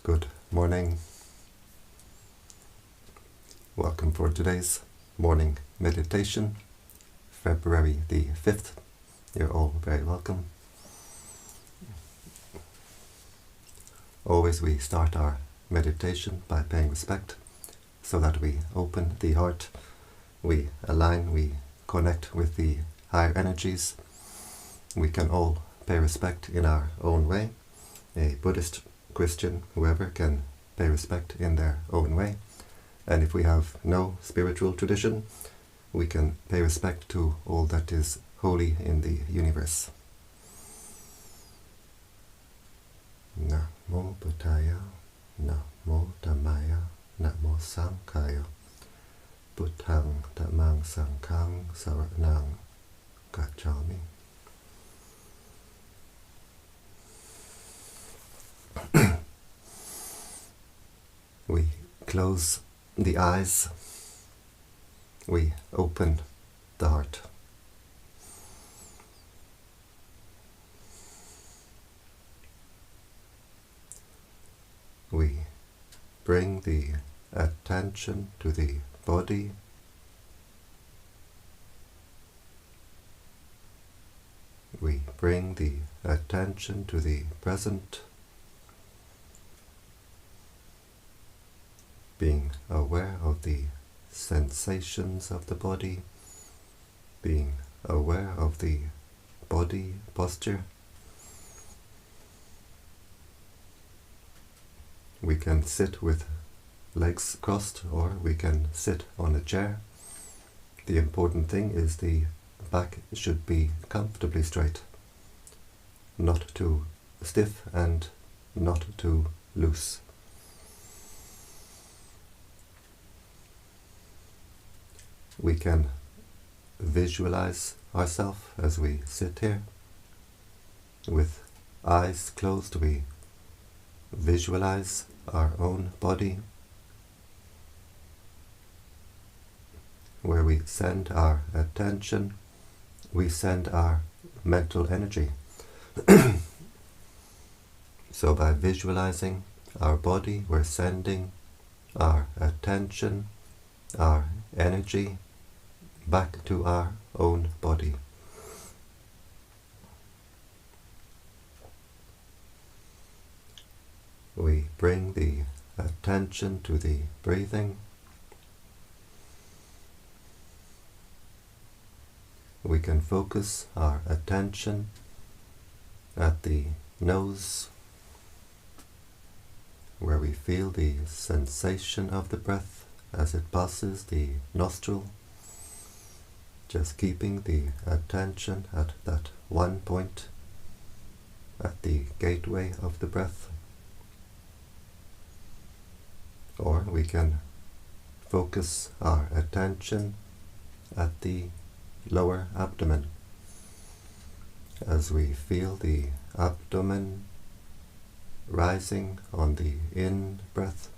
Good morning. Welcome for today's morning meditation, February the 5th. You're all very welcome. Always we start our meditation by paying respect so that we open the heart, we align, we connect with the higher energies. We can all pay respect in our own way. A Buddhist, Christian, whoever can pay respect in their own way. And if we have no spiritual tradition, we can pay respect to all that is holy in the universe. Namo Buddhaya, Namo Dhammaya, Namo Sanghaya, Buddhang Dhammang Sanghang Saranang Gacchami. We close the eyes, we open the heart. We bring the attention to the body. We bring the attention to the present, being aware of the sensations of the body, being aware of the body posture. We can sit with legs crossed or we can sit on a chair. The important thing is the back should be comfortably straight, not too stiff and not too loose. We can visualize ourselves as we sit here. With eyes closed, we visualize our own body, where we send our attention, we send our mental energy. So by visualizing our body, we're sending our attention, our energy back to our own body. We bring the attention to the breathing. We can focus our attention at the nose, where we feel the sensation of the breath as it passes the nostril. Just keeping the attention at that one point, at the gateway of the breath. Or we can focus our attention at the lower abdomen, as we feel the abdomen rising on the in-breath,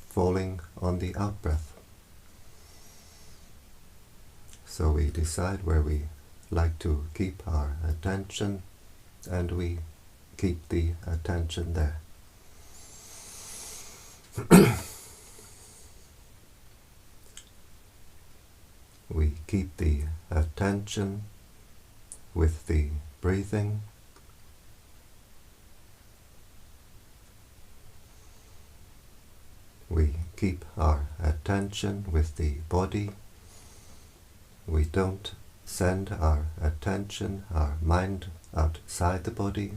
falling on the out-breath. So we decide where we like to keep our attention, and we keep the attention there. We keep the attention with the breathing. We keep our attention with the body. We don't send our attention, our mind outside the body.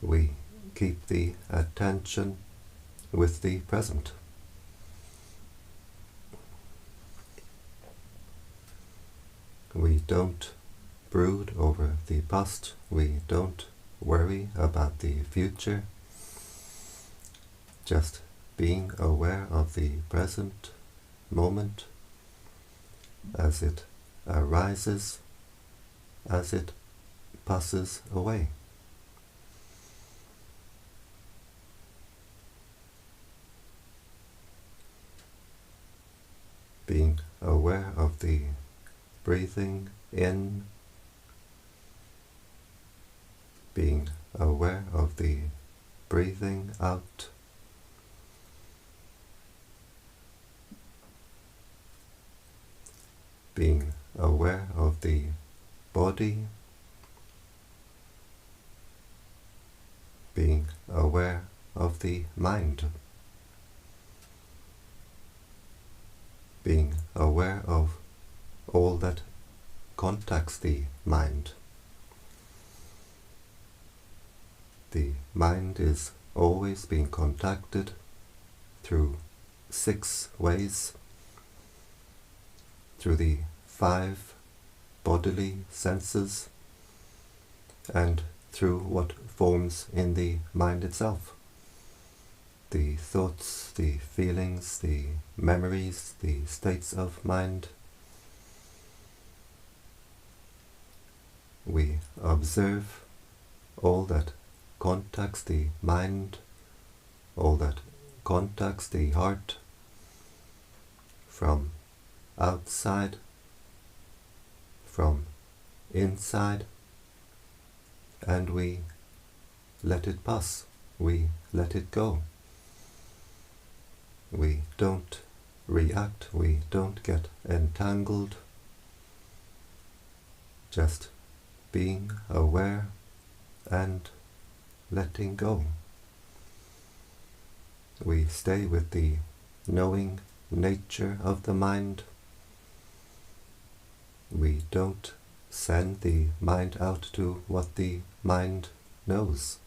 We keep the attention with the present. We don't brood over the past. We don't worry about the future. Just being aware of the present moment as it arises, as it passes away. Being aware of the breathing in being aware of the breathing out, being aware of the body, being aware of the mind, being aware of all that contacts the mind. The mind is always being contacted through 6 ways, through the 5 bodily senses, and through what forms in the mind itself. The thoughts, the feelings, the memories, the states of mind. We observe all that contacts the mind, all that contacts the heart, from outside, from inside, and we let it pass, we let it go. We don't react, we don't get entangled, just being aware and letting go. We stay with the knowing nature of the mind. We don't send the mind out to what the mind knows.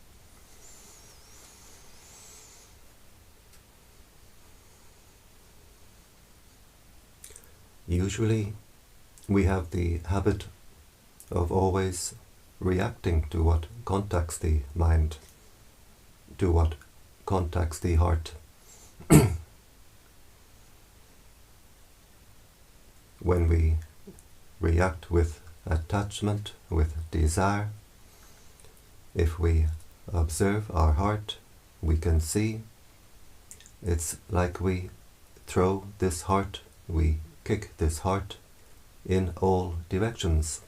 Usually we have the habit of always reacting to what contacts the mind, to what contacts the heart. When we react with attachment, with desire, if we observe our heart, we can see it's like we throw this heart, we kick this heart in all directions.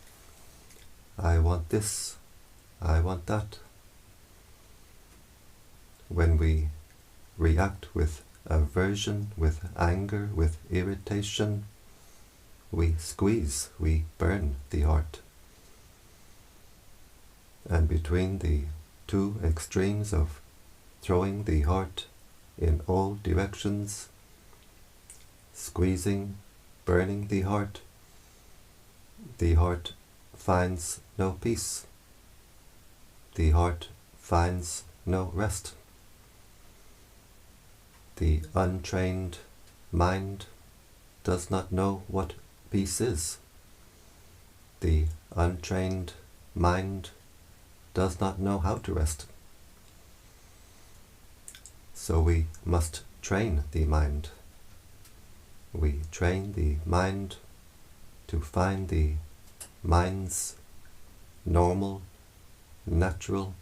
I want this, I want that. When we react with aversion, with anger, with irritation, we squeeze, we burn the heart. And between the 2 extremes of throwing the heart in all directions, squeezing, burning the heart finds no peace. The heart finds no rest. The untrained mind does not know what peace is. The untrained mind does not know how to rest. So we must train the mind. We train the mind to find the mind's normal, natural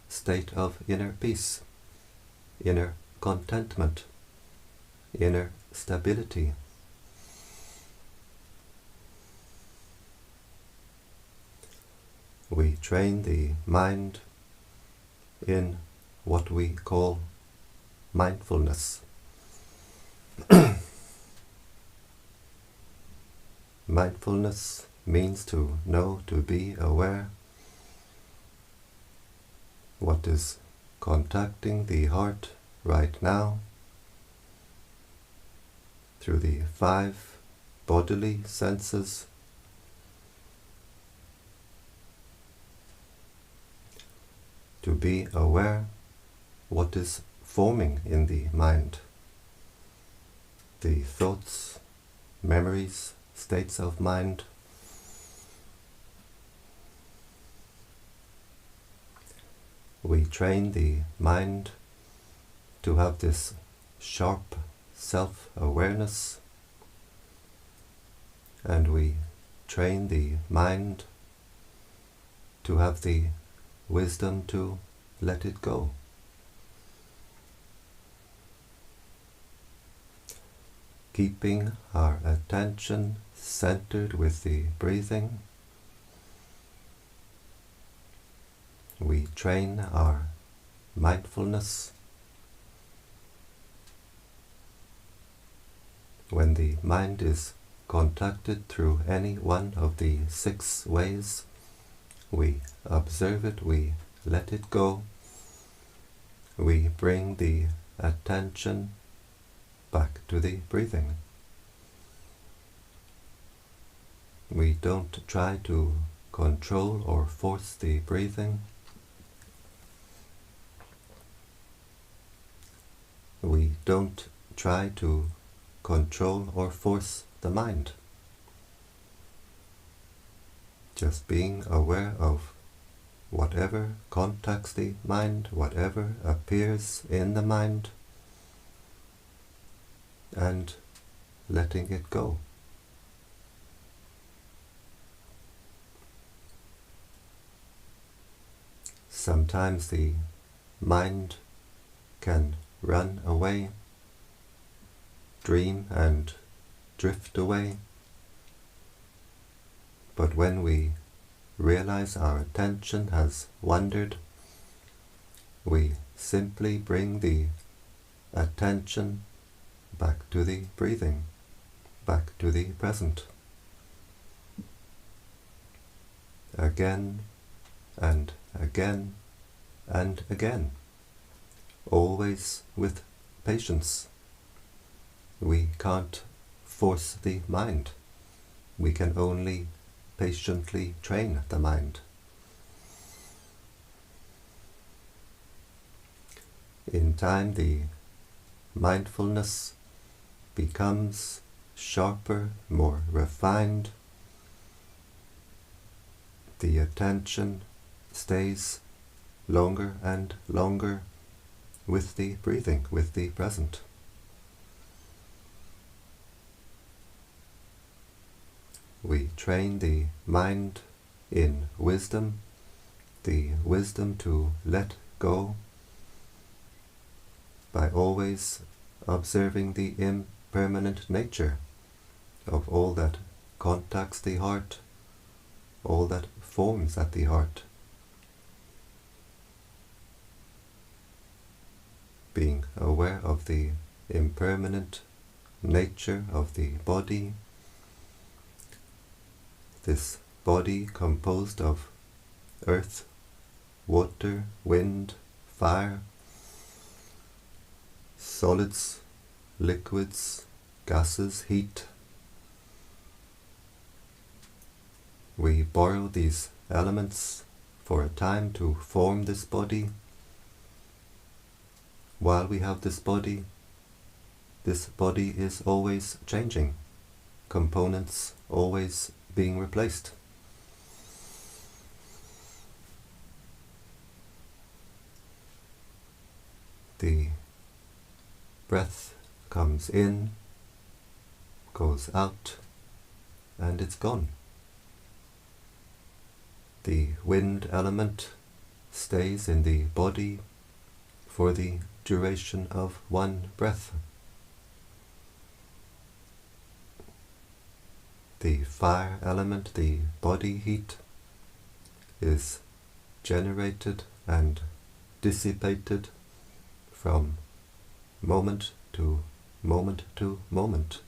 state of inner peace, inner contentment, inner stability. We train the mind in what we call mindfulness. Mindfulness means to know, to be aware what is contacting the heart right now through the 5 bodily senses. To be aware what is forming in the mind, the thoughts, memories, states of mind. We train the mind to have this sharp self-awareness, and we train the mind to have the wisdom to let it go. Keeping our attention centered with the breathing, we train our mindfulness. When the mind is contacted through any one of the 6 ways, we observe it, we let it go, we bring the attention back to the breathing. We don't try to control or force the breathing. We don't try to control or force the mind. Just being aware of whatever contacts the mind, whatever appears in the mind, and letting it go. Sometimes the mind can run away, dream and drift away, but when we realize our attention has wandered, we simply bring the attention back to the breathing, back to the present. Again and again and again, always with patience. We can't force the mind. We can only patiently train the mind. In time, the mindfulness becomes sharper, more refined. The attention stays longer and longer with the breathing, with the present. We train the mind in wisdom, the wisdom to let go, by always observing the impermanent nature of all that contacts the heart, all that forms at the heart. Being aware of the impermanent nature of the body, this body composed of earth, water, wind, fire, solids, liquids, gases, heat. We borrow these elements for a time to form this body. While we have this body is always changing, components always being replaced. The breath comes in, goes out, and it's gone. The wind element stays in the body for the duration of one breath. The fire element, the body heat, is generated and dissipated from moment to moment to moment.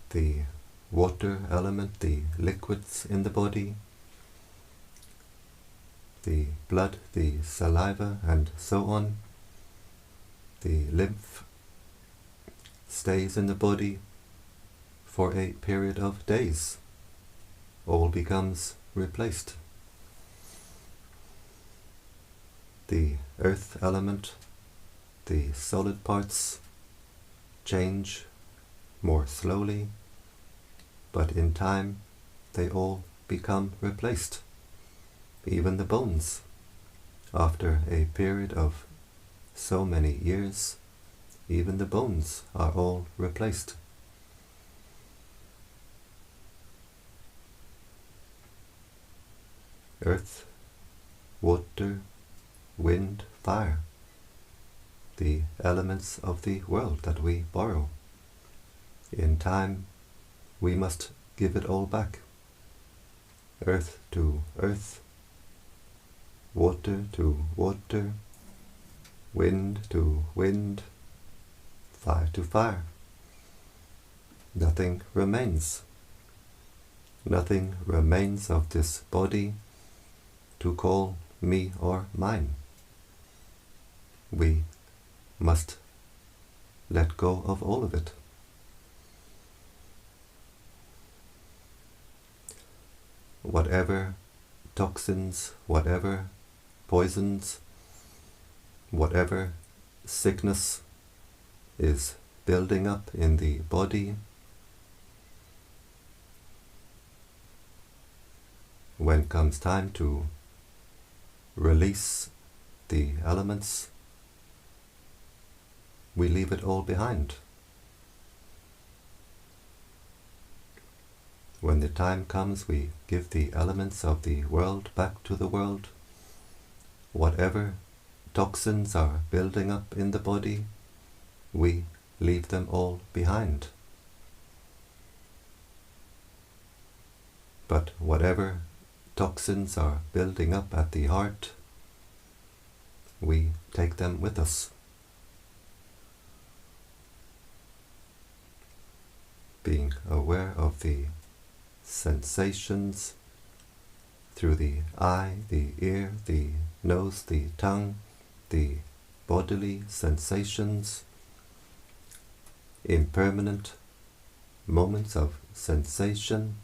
The water element, the liquids in the body, the blood, the saliva, and so on. The lymph stays in the body for a period of days. All becomes replaced. The earth element, the solid parts, change more slowly, but in time they all become replaced. Even the bones, after a period of so many years, even the bones are all replaced. Earth, water, wind, fire, the elements of the world that we borrow. In time, we must give it all back. Earth to earth, water to water, wind to wind, fire to fire. Nothing remains. Nothing remains of this body to call me or mine. We must let go of all of it. Whatever toxins, whatever poisons, whatever sickness is building up in the body, when comes time to release the elements, we leave it all behind. When the time comes, we give the elements of the world back to the world. Whatever toxins are building up in the body, we leave them all behind. But whatever toxins are building up at the heart, we take them with us. Being aware of the sensations through the eye, the ear, the nose, the tongue, the bodily sensations, impermanent moments of sensation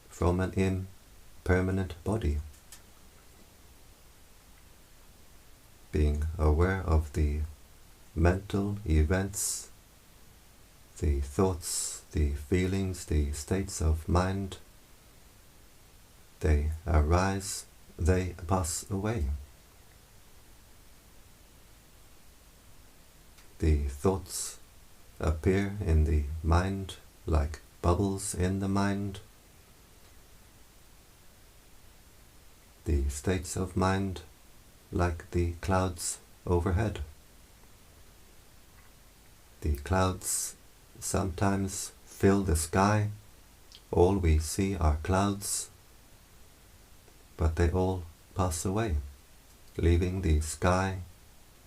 from an impermanent body. Being aware of the mental events, the thoughts, the feelings, the states of mind. They arise, they pass away. The thoughts appear in the mind like bubbles in the mind. The states of mind like the clouds overhead. The clouds sometimes fill the sky. All we see are clouds, but they all pass away, leaving the sky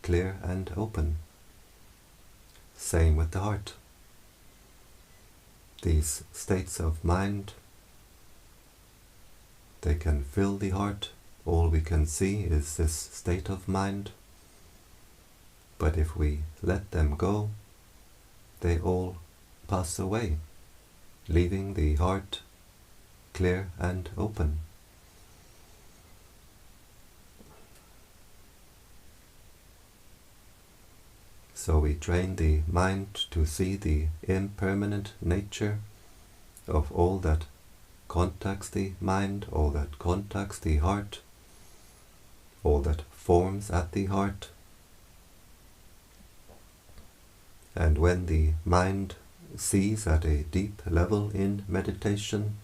clear and open. Same with the heart. These states of mind, they can fill the heart. All we can see is this state of mind. But if we let them go, they all pass away, leaving the heart clear and open. So we train the mind to see the impermanent nature of all that contacts the mind, all that contacts the heart, all that forms at the heart. And when the mind sees at a deep level in meditation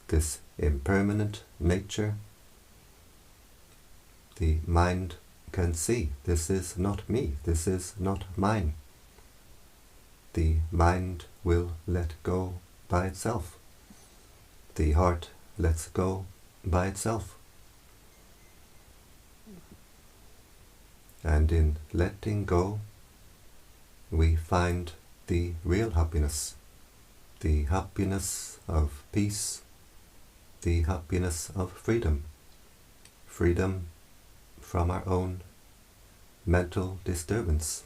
this impermanent nature, the mind can see, this is not me, this is not mine. The mind will let go by itself. The heart lets go by itself. And in letting go, we find the real happiness, the happiness of peace, the happiness of freedom, freedom from our own mental disturbance.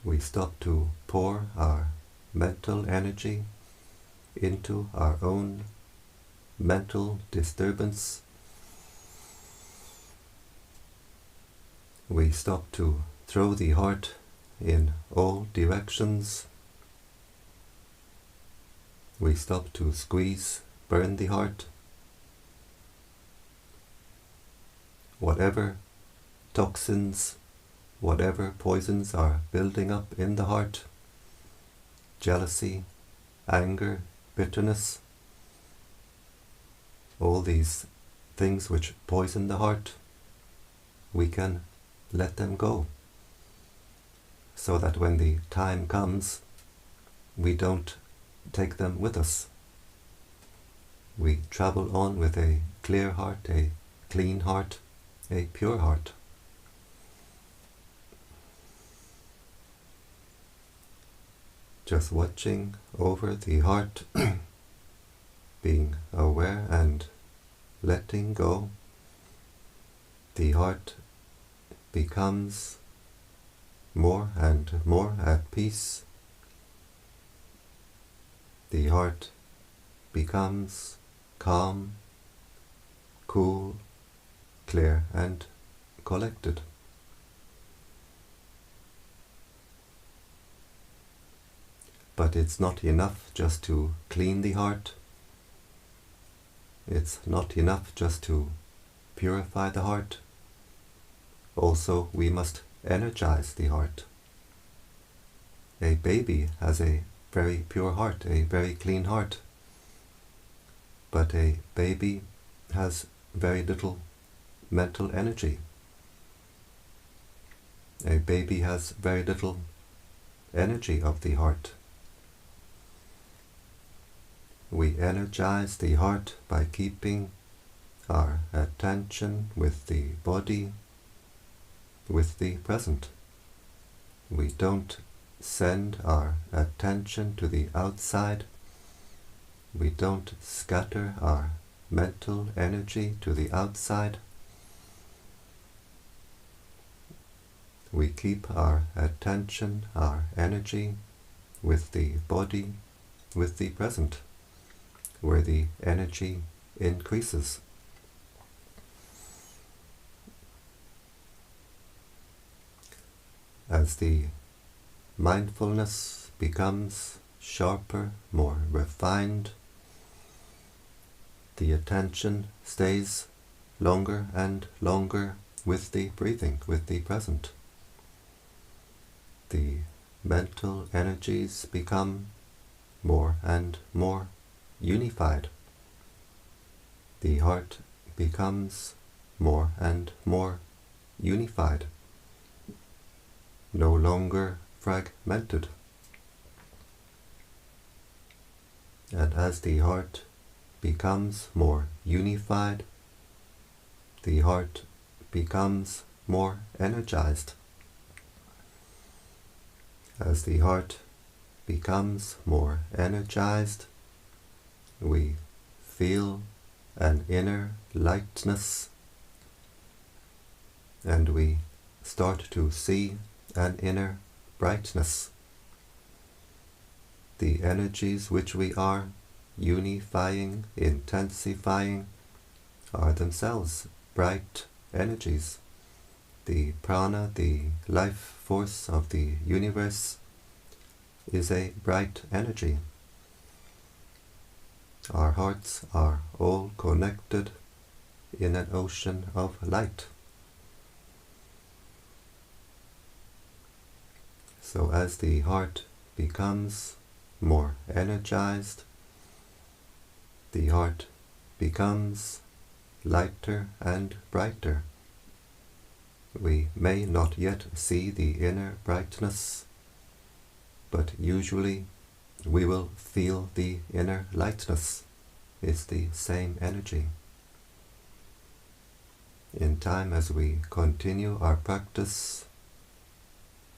We stop to pour our mental energy into our own mental disturbance. We stop to throw the heart in all directions. We stop to squeeze, burn the heart. Whatever toxins, whatever poisons are building up in the heart, jealousy, anger, bitterness, all these things which poison the heart, we can let them go, so that when the time comes, we don't take them with us. We travel on with a clear heart, a clean heart, a pure heart. Just watching over the heart, being aware and letting go. The heart becomes more and more at peace. The heart becomes calm, cool, clear and collected. But it's not enough just to clean the heart. It's not enough just to purify the heart. Also, we must energize the heart. A baby has a very pure heart, a very clean heart. But a baby has very little mental energy. A baby has very little energy of the heart. We energize the heart by keeping our attention with the body, with the present. We don't send our attention to the outside. We don't scatter our mental energy to the outside. We keep our attention, our energy with the body, with the present, where the energy increases. As the mindfulness becomes sharper, more refined, the attention stays longer and longer with the breathing, with the present. The mental energies become more and more unified. The heart becomes more and more unified, no longer fragmented. And as the heart becomes more unified, the heart becomes more energized. As the heart becomes more energized, we feel an inner lightness, and we start to see an inner brightness. The energies which we are unifying, intensifying, are themselves bright energies. The prana, the life force of the universe, is a bright energy. Our hearts are all connected in an ocean of light. So as the heart becomes more energized, the heart becomes lighter and brighter. We may not yet see the inner brightness, but usually we will feel the inner lightness. It's the same energy. In time, as we continue our practice,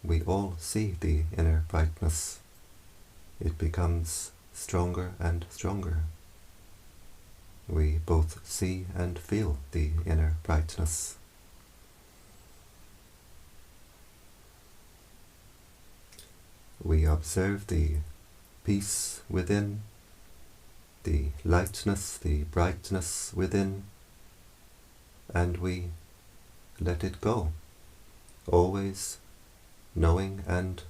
we all see the inner brightness. It becomes stronger and stronger. We both see and feel the inner brightness. We observe the peace within, the lightness, the brightness within, and we let it go, always knowing and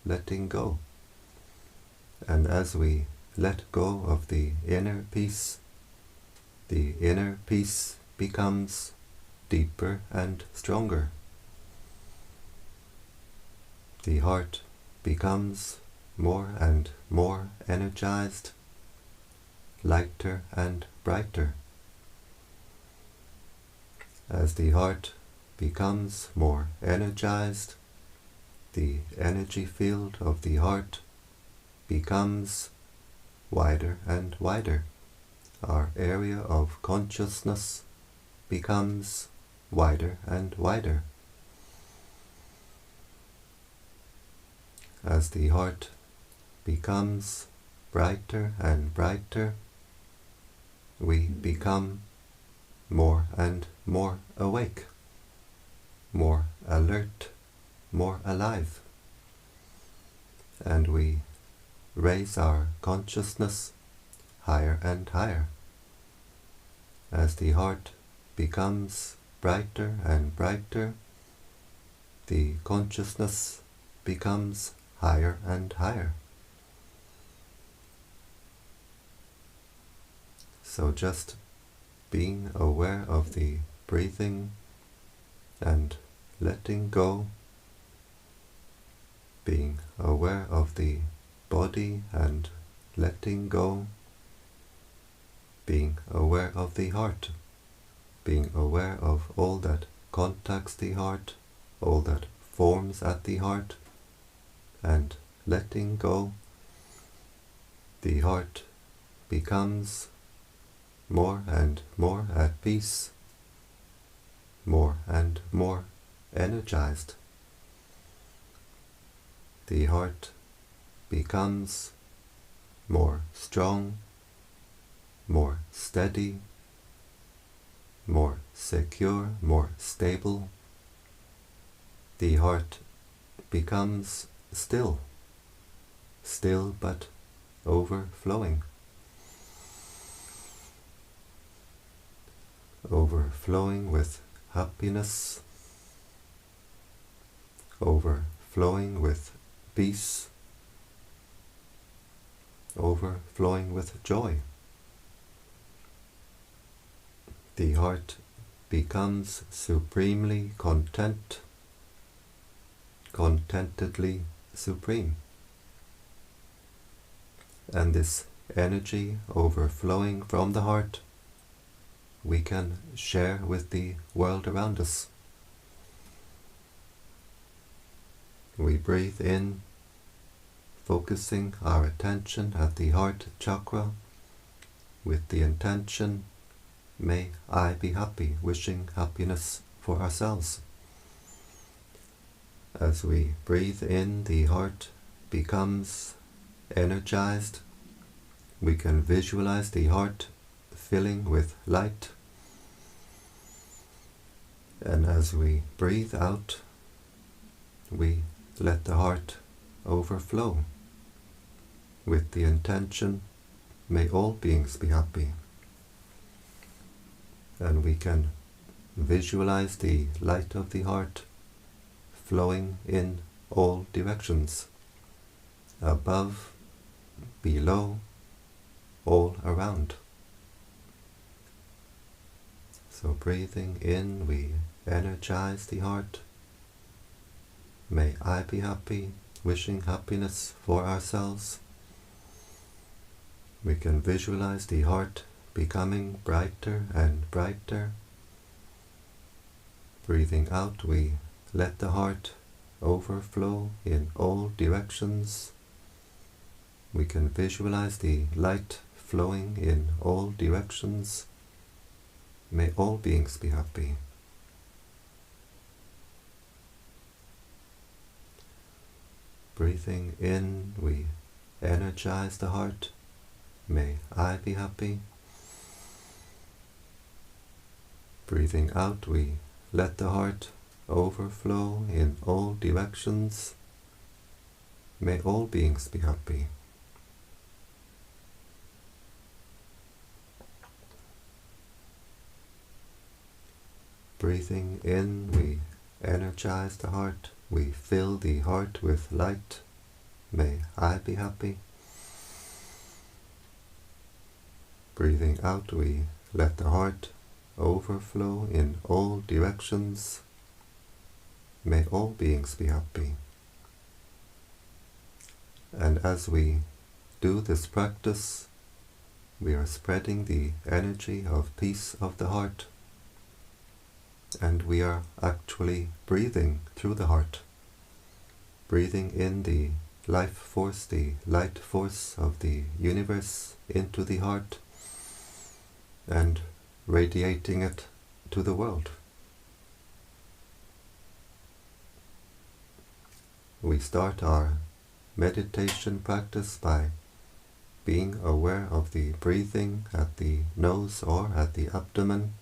letting go. And as we let go of the inner peace becomes deeper and stronger. The heart becomes more and more energized, lighter and brighter. As the heart becomes more energized, the energy field of the heart becomes wider and wider, our area of consciousness becomes wider and wider. As the heart becomes brighter and brighter, we become more and more awake, more alert, more alive, and we raise our consciousness higher and higher. As the heart becomes brighter and brighter, the consciousness becomes higher and higher. So just being aware of the breathing and letting go, being aware of the body and letting go, being aware of the heart, being aware of all that contacts the heart, all that forms at the heart, and letting go, the heart becomes more and more at peace, more and more energized. The heart becomes more strong, more steady, more secure, more stable. The heart becomes still, still but overflowing. Overflowing with happiness, overflowing with peace, overflowing with joy. The heart becomes supremely content, contentedly supreme. And this energy overflowing from the heart we can share with the world around us. We breathe in, focusing our attention at the heart chakra with the intention, may I be happy, wishing happiness for ourselves. As we breathe in, the heart becomes energized. We can visualize the heart filling with light. And as we breathe out, we let the heart overflow with the intention, may all beings be happy. And we can visualize the light of the heart flowing in all directions, above, below, all around. So breathing in, we energize the heart. May I be happy, wishing happiness for ourselves. We can visualize the heart becoming brighter and brighter. Breathing out, we let the heart overflow in all directions. We can visualize the light flowing in all directions. May all beings be happy. Breathing in, we energize the heart. May I be happy. Breathing out, we let the heart overflow in all directions. May all beings be happy. Breathing in, we energize the heart. We fill the heart with light. May I be happy. Breathing out, we let the heart overflow in all directions. May all beings be happy. And as we do this practice, we are spreading the energy of peace of the heart. And we are actually breathing through the heart, breathing in the life force, the light force of the universe into the heart, and radiating it to the world. We start our meditation practice by being aware of the breathing at the nose or at the abdomen.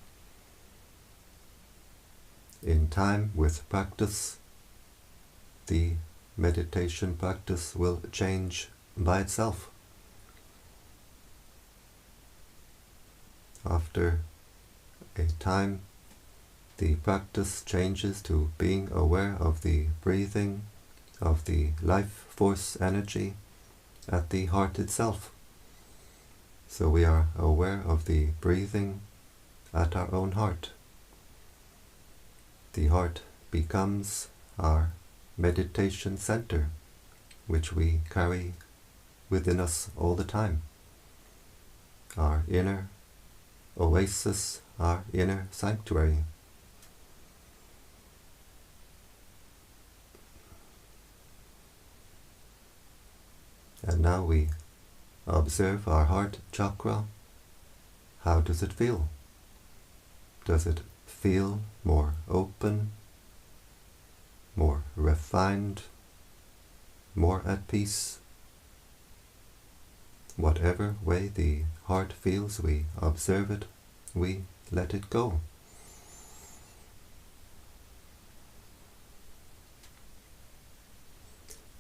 In time, with practice, the meditation practice will change by itself. After a time, the practice changes to being aware of the breathing, of the life force energy at the heart itself. So we are aware of the breathing at our own heart. The heart becomes our meditation center, which we carry within us all the time. Our inner oasis, our inner sanctuary. And now we observe our heart chakra. How does it feel? Does it feel more open, more refined, more at peace? Whatever way the heart feels, we observe it, we let it go.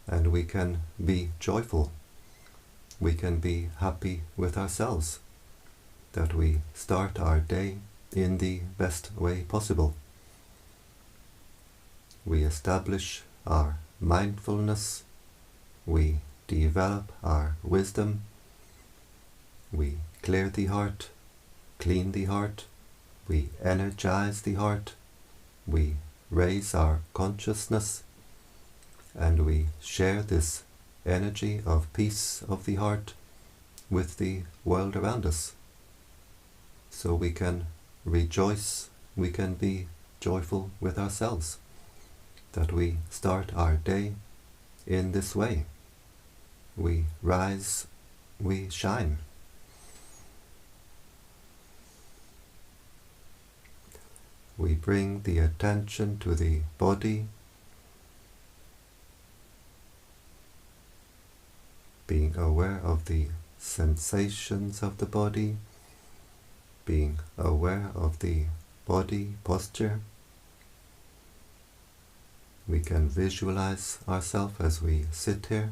And we can be joyful. We can be happy with ourselves, that we start our day in the best way possible. We establish our mindfulness, we develop our wisdom, we clear the heart, clean the heart, we energize the heart, we raise our consciousness, and we share this energy of peace of the heart with the world around us. So we can rejoice, we can be joyful with ourselves, that we start our day in this way. We rise, we shine. We bring the attention to the body, being aware of the sensations of the body, being aware of the body posture. We can visualize ourselves as we sit here.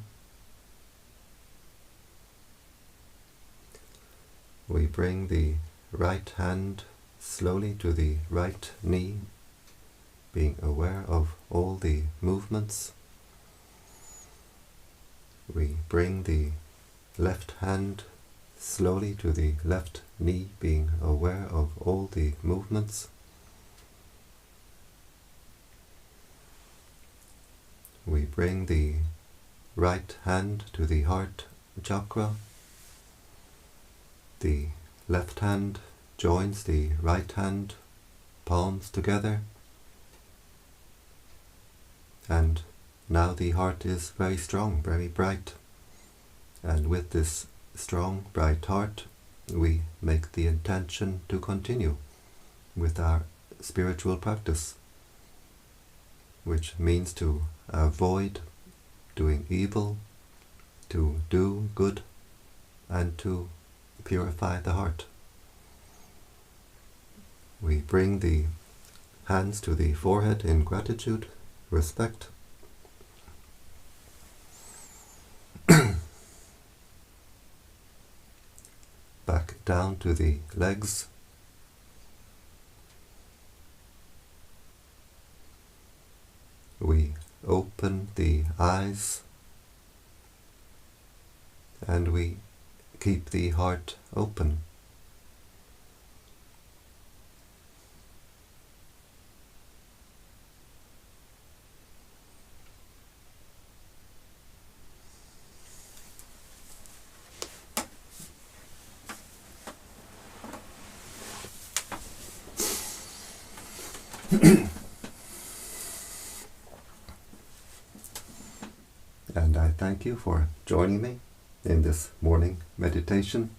We bring the right hand slowly to the right knee, being aware of all the movements. We bring the left hand slowly to the left knee, being aware of all the movements. We bring the right hand to the heart chakra. The left hand joins the right hand, palms together. And now the heart is very strong, very bright. And with this strong, bright heart, we make the intention to continue with our spiritual practice, which means to avoid doing evil, to do good, and to purify the heart. We bring the hands to the forehead in gratitude, respect. Back down to the legs. We open the eyes and we keep the heart open. And I thank you for joining me in this morning meditation.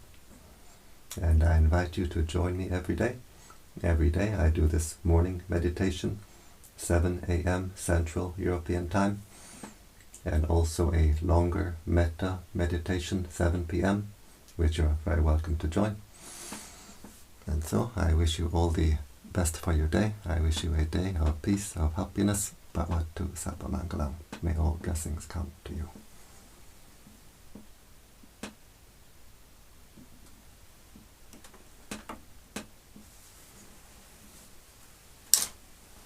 And I invite you to join me every day. Every day I do this morning meditation, 7 a.m. Central European Time, and also a longer metta meditation, 7 p.m., which you're very welcome to join. And so I wish you all the best for your day. I wish you a day of peace, of happiness. Bhavatu Sarvamangalam. May all blessings come to you.